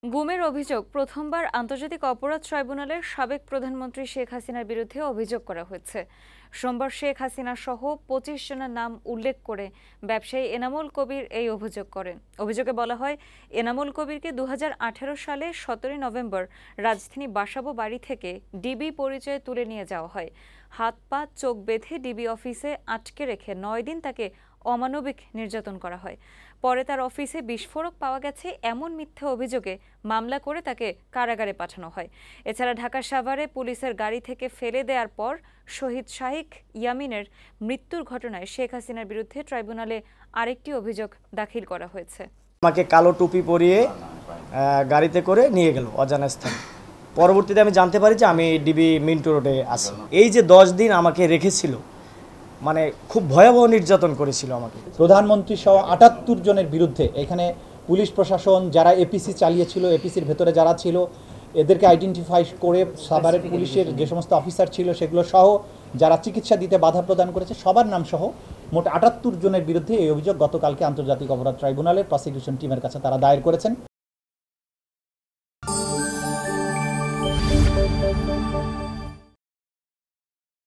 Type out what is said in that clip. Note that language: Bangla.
গুমের অভিযোগ প্রথমবার আন্তর্জাতিক অপরাধ ট্রাইব্যুনালের সাবেক প্রধানমন্ত্রী শেখ হাসিনার বিরুদ্ধে অভিযোগ করা হয়েছে। সোমবার শেখ হাসিনা সহ ২৫ জনের নাম উল্লেখ করে ব্যবসায়ী এনামুল কবির এই অভিযোগ করেন। অভিযোগে বলা হয়, এনামুল কবিরকে ২০১৮ সালে ১৭ নভেম্বর রাজধানী বাসাবো বাড়ি থেকে ডিবি পরিচয়ে তুলে নিয়ে যাওয়া হয়। হাত পা চোখ বেঁধে ডিবি অফিসে আটকে রেখে ৯ দিন তাকে অমানবিক নির্যাতন করা হয়। পরে তার অফিসে বিস্ফোরক পাওয়া গেছে এমন মিথ্যা অভিযোগে মামলা করে তাকে কারাগারে পাঠানো হয়। এছাড়া ঢাকার সাভারে পুলিশের গাড়ি থেকে ফেলে দেওয়ার পর শহীদ শাইখ ইয়ামিনের মৃত্যুর ঘটনায় শেখ হাসিনার বিরুদ্ধে ট্রাইব্যুনালে আরেকটি অভিযোগ দাখিল করা হয়েছে। আমাকে কালো টুপি পরিয়ে গাড়িতে করে নিয়ে গেল অজানা স্থানে। পরবর্তীতে আমি জানতে পারি যে আমি ডিবি মিন্টু রোডে আছি। এই যে 10 দিন আমাকে রেখেছিল, মানে খুব ভয়াবহ নির্যাতন করেছিল আমাকে। প্রধানমন্ত্রী সহ ৭৮ জনের বিরুদ্ধে এখানে পুলিশ প্রশাসন যারা এপিসি চালিয়েছিল, এপিসির ভেতরে যারা ছিল এদেরকে আইডেন্টিফাই করে সাভারের পুলিশের যে সমস্ত অফিসার ছিল সেগুলো সহ যারা চিকিৎসা দিতে বাধা প্রদান করেছে সবার নাম সহ মোট ৭৮ জনের বিরুদ্ধে এই অভিযোগ গতকালকে আন্তর্জাতিক অপরাধ ট্রাইব্যুনালের প্রসিকিউশন টিমের কাছে তারা দায়ের করেছেন।